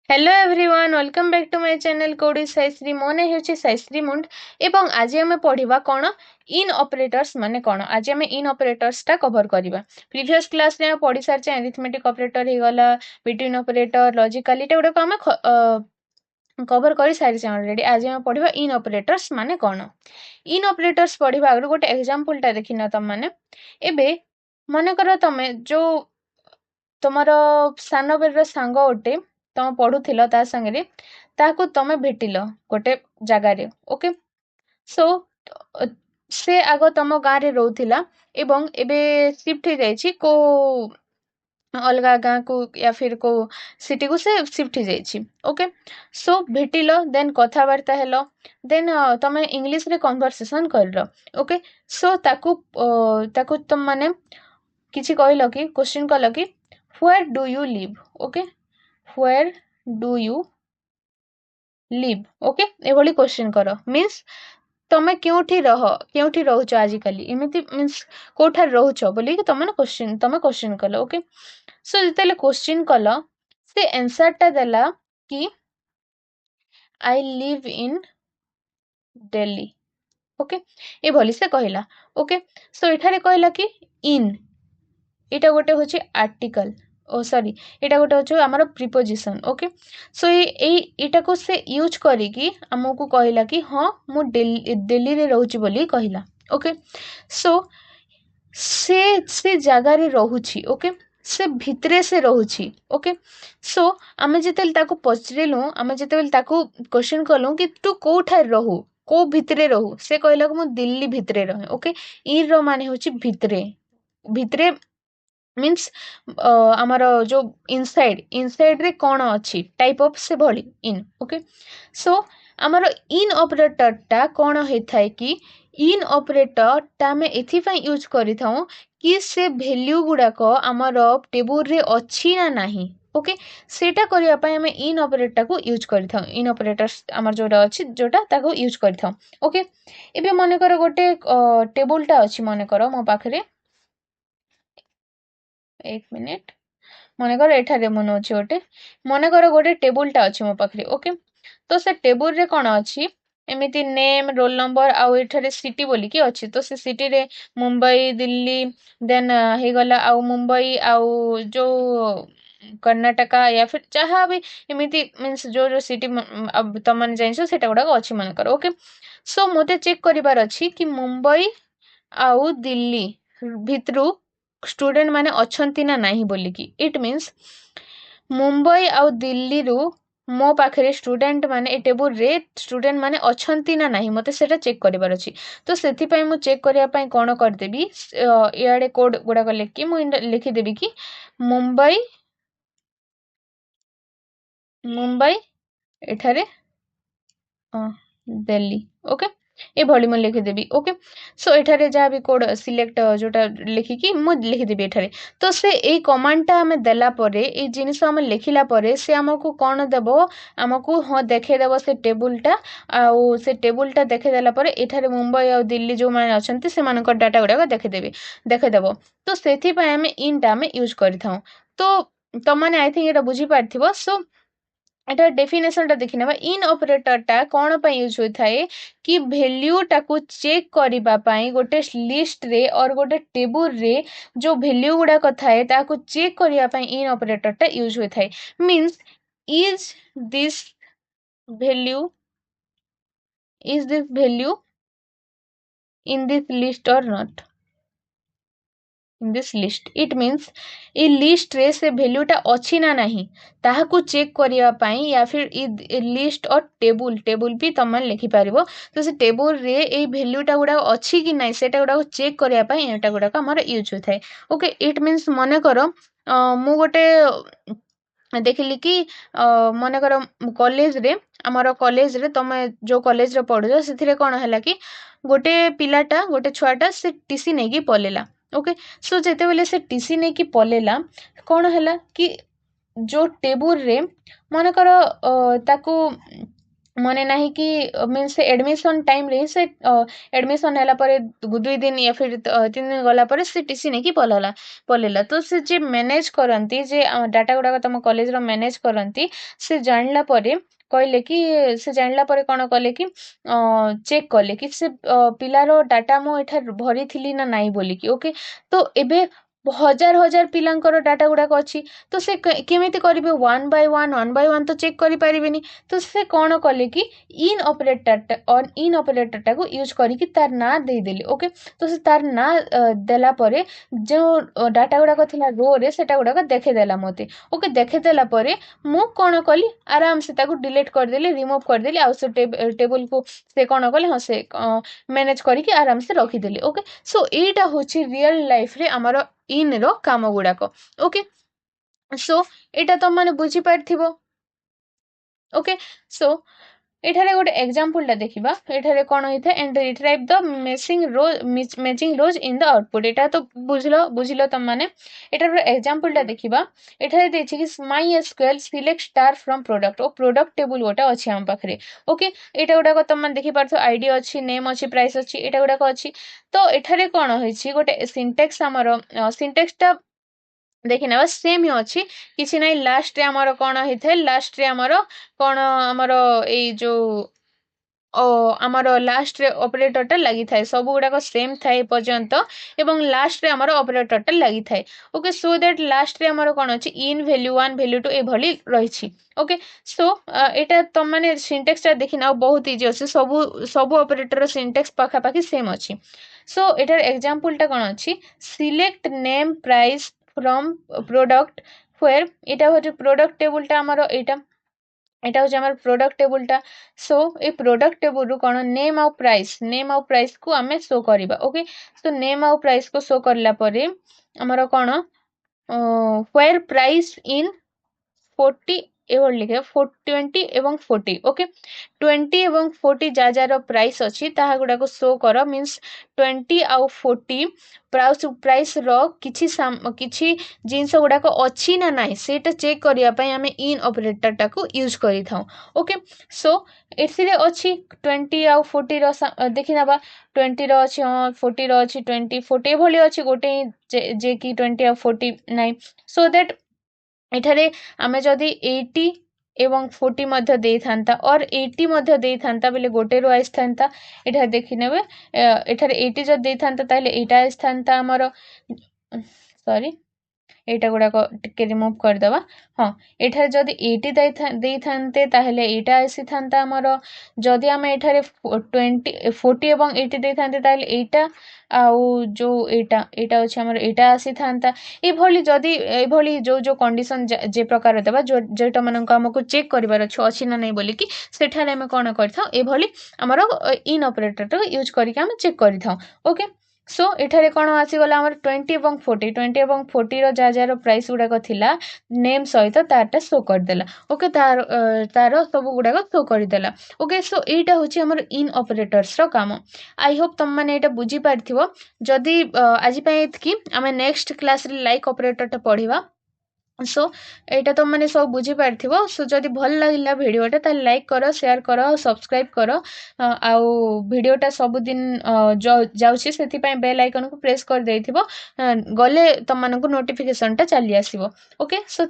hello everyone welcome back to my channel कोडी साईश्री मो ना होची साईश्री मुंड एवं आज आम पढ़ा कौन इन ऑपरेटर्स माने कौन आज आम इन ऑपरेटर्स टा कवर करवा प्रीवियस क्लास रे पढ़ी सारी अरिथमेटिक ऑपरेटर हो गला बिटवीन ऑपरेटर लॉजिकल एटा गुडा आम कवर कर सारी ऑलरेडी आज आम पढ़ा इन ऑपरेटर्स माने कौन इन ऑपरेटर्स पढ़ा आगे गोटे एग्जांपल टा देखिना तुम माने एबे मन कर तमे जो तुमर सान बेर सांग गोटे तुम पढ़ुथिल ता संगे ताकू तमे भेटिल गोटे जगार ओके सो से आग तुम गाँव रे रोथिला एवं एबे शिफ्ट हो जाइछि को अलगा गाँ को या फिर को सिटी को से शिफ्ट हो जाइछि ओके सो भेटिल देन कथबार्ता हेलो देन तमे इंग्लिश रे कन्वर्सेशन करलो ओके सो ताकू तुम माने किछि कहलो कि क्वेश्चन कलो कि where do you live okay where do you live okay एभली क्वेश्चन करो मीन्स तमे क्योंठी रहउछ आजिकली एमिति मीन्स कोठार रहउछ बोली कि तमे क्वेश्चन कलो ओके सो जेतेले क्वेश्चन कलो से आंसर टा देला कि I live in Delhi okay ए भली से कहला ओके सो एठारे कहला कि इन एटा गोटे होची आर्टिकल ओ सॉरी एटा गोटे होची हमर प्रीपोजिशन ओके सो एटा को से यूज करिकी हमकु कहला कि हां मु दिल्ली रे रहउची बोली कहला ओके सो से जगह रे रहउची ओके से भितरे से रहउची ओके सो आमे जेतेल ताको पचरेलु आमे जेतेल ताको क्वेश्चन करलु कि तू कोठार रहू को भितरे रहू से कहला कि मु दिल्ली भितरे रहे ओके ई रो माने होची भितरे भितरे मीन्स आमर जो इनसाइड रे कौन अच्छी टाइप ऑफ से भली इन ओके सो आमर इन ऑपरेटर टा कौन होता है कि इन ऑपरेटर टा में एथिफाई यूज करि थाउ कि से वैल्यू गुडाक आमर टेबुल रे अच्छी ना नहीं ओके सेटा करिया पय हमें इन ऑपरेटर को यूज करि थाउ इन ऑपरेटर्स आमर जोटा अछि जोटा ताको यूज करि थाउ ओके एबे मने कर गोटे टेबुल टा अछि मने कर मो पाखरे एक मिनिट मनकर एठारे मन अच्छे गोटे मनकर गोटे टेबुल टा अच्छे मो पाखरे ओके तो से टेबुल रे कौन अच्छी एमिति नेम रोल नंबर आउ एठारे सिटी बोली कि अच्छी तो से सिटी रे मुंबई दिल्ली देन हे गला आउ मुंबई आउ जो कर्नाटका या फिर जहाँ भी एमिति मीन्स जो सिटी अब तमन जाइछो सेटा गुडा अच्छी मनकर ओके सो मोते चेक करिवार अच्छी कि मुंबई आउ दिल्ली भितरु स्टूडेंट माने अछंती ना नाही बोली कि इट मीन्स मुंबई आउ दिल्ली रु मो पाखरे स्टूडेंट माने ए टेबुल रे स्टूडेंट माने अछंती ना नाही मते सेटा चेक करिवार अछि तो सेथि पई मु चेक करिया पई कोन कर देबी इयाडे कोड गुडा को लिखि मु लिखि देबी कि मुंबई मुंबई एठारे दिल्ली ओके ए भली मैं लिखिदेवी ओके सो एठारे जहाँ भी कोड सिलेक्ट जोटा लिखिकी मु लिखिदेवी एठारे तो से ए कमांडटा हमें देला परे ए जिनिस हम लिखिला परे से हमकु कोन देबो हमकु ह देखे देबो से टेबुलटा आउ से टेबुलटा देखे देला परे एठारे मुंबई आ दिल्ली जो माने अछंती से मानकर डाटा गुडा देखे देबो तो सेथि पय हमें इनटा हमें यूज करिथाउ तो तमने आई थिंक एटा बुझी पारथिबो सो एटा डेफिनेशन टा देखि नेबा इन ऑपरेटर टा कोन पय यूज होय थाए कि वैल्यू टाकू चेक करिबा पय गोटे लिस्ट रे और गोटे टेबुल रे जो वैल्यू गुडा थाए ताकू चेक करिया पय इन ऑपरेटर टा यूज होय थाए means is this value in this list or not in this list it means A list रे से वैल्यू टा अछि ना नहीं ताहाकू चेक करिया पई या फिर ई लिस्ट और टेबुल भी तमन लिखि पारिबो तो से टेबुल रे ए वैल्यू टा गुडा अछि कि नहीं सेटा गुडा चेक करिया पई एटा गुडा हमर यूज होथाय ओके इट मीन्स मने करो मु गोटे देखिली कि मन कर कॉलेज रे आमर कॉलेज रे तमे जो कॉलेज रे पढो सेथिरे कोन हैला कि गोटे पिलाटा गोटे छुआटा से टीसी नै कि पलेला ओके सो जेते बेले से टीसी नै कि पलेला कोन हैला कि जो टेबुल रे मन कर ताकू मने नहीं कि मीन से एडमिशन टाइम रे से एडमिशन हैला परे 2 दिन या फिर 3 दिन गला परे से टीसी नहीं कि पलेला तो से जे मैनेज करंती जे डाटा गुडा तम कॉलेज रो मैनेज करंती से जानला परे कहले कि से जानला परे कौन कले कि चेक कले कि से पिलार डाटा मो एठा भरी थिली ना नाही बोली कि ओके तो एबे हजार हजार पिलांकर डाटा गुड़ाक अच्छी तो से केमिति करिवे वन बाय वन तो चेक करि परिबेनी तो से कौन कले कि इन ऑपरेटर टाको यूज करिकी तार ना दे देले ओके तो से तार ना देला परे जो डाटा गुड़ाक थिला रो रे सेटा गुड़ाक देखे देला मते ओके देखे देला परे मु कौन कली आराम से ताको डिलीट कर देली रिमूव कर देली आ से टेबल को से कौन कले हाँ से मैनेज करिकी आराम से रखी देली ओके सो एटा होची रियल लाइफ रे हमर इन रो काम गुड़ाक ओके सो एटा तुम माने बुझी पारथिबो ओके सो एठारे गोटे एग्जांपल टा देखिबा एठारे कोन होइथे and retrieve the matching rows in the output एटा तो बुझिलो तुम माने एटार एग्जांपल टा देखिबा एठारे देछि कि MySQL select star from product ओ प्रोडक्ट टेबल गोटा अछि हम पाखरे ओके एटा गोटा तुम माने देखि पारथो आईडी अछि नेम अछि प्राइस अछि एटा गोटा अछि तो एठारे कोन होइछि गोटे सिंटेक्स हमरो सिंटेक्स टा देखि नेबा सेम ही अछि किछि नै लास्ट रे हमरो कोन होइथे लास्ट रे हमरो कोन हमरो ए जो आमर लास्ट रे ऑपरेटरटा लगी थाए सब गुड़ाक सेम थाए पर्यंत एवं लास्ट रे हमर ऑपरेटरटा लगी थाए ओके सो दैट लास्ट रे हमर कोन अछि इन वैल्यू 1 वैल्यू 2 ए भली रहिछि ओके सो एटा तुम माने सिंटेक्स टा देखिना बहुत इजी अछि सब ऑपरेटर रो सिंटेक्स पाखा पाखी सेम अछि सो एटार एग्जांपल टा कोन अछि select name price from product where एटा होय प्रोडक्ट टेबल टा हमर एटा होचे हमर प्रोडक्ट टेबलटा सो ए प्रोडक्ट टेबल रु कोन नेम आउ प्राइस को हमें शो करिबा ओके सो नेम आउ प्राइस को शो करला परे हमर कोन व्हेयर प्राइस इन 40 एवं लिखे 20 एवं 40 ओके 20 एवं 40 जा जार प्राइस अछि ताहा गुडा को शो कर मींस 20 आउ 40 प्राइस रो किछि जिंस गुडा को अछि ना नाही सेटा चेक करिया पई हमें इन ऑपरेटर टा को यूज करि थाउ ओके सो एथिरे अछि 20 आउ 40 रो देखिनाबा 20 रो अछि 40 रो अछि 20 40 भली अछि गोटे जे कि 20 आउ 40 नाही सो दैट एठारे आमे जदि 80 एवं 40 मध्य देई थांता और 80 मध्य देई थांता बेले गोटे रो आइस थांता एठा देखि नेबे एठारे 80 जद देई थांता ताले एटा आइस थांता हमर सॉरी एटा गुडा को टिके रिमूव कर दबा हां एठारे जदि 80 देई थांते ताहले एटा आसी थांता हमर जदि आमे एठारे 40 एवं 80 देई थांते ताहले एटा आउ जो एटा अछि हमर एटा आसी थांता ए भली जदि ए भली जो कंडीशन जे प्रकार देबा जेटा मनन हमको चेक करिवार अछि ना नै बोली कि सेठारे हम कोन करथाउ ए भली हमर इन ऑपरेटर तो यूज करिके हम चेक करिथाउ ओके सो एठारे कोन आसी गला हमर 20 एवं 40 रो जा प्राइस गुडा को थिला नेम सहित तारटा शो कर देला ओके तार सब गुडा को शो कर देला ओके सो एटा होची हमर इन ऑपरेटर्स रो काम आई होप तुम माने एटा बुझी पारथिबो जदी आज पय कि हमें नेक्स्ट क्लास रे लाइक ऑपरेटर टा पढिबा सो एटा तुम माने सब बुझी पारथिबो सो जदी भल लागिला भिडियोटा त लाइक करो शेयर करो सब्सक्राइब करो आउ भिडियोटा सब दिन जाउछि सेति पय बेल आइकन को प्रेस कर देथिबो गले तुम मानको नोटिफिकेशन टा चली आसीबो ओके सो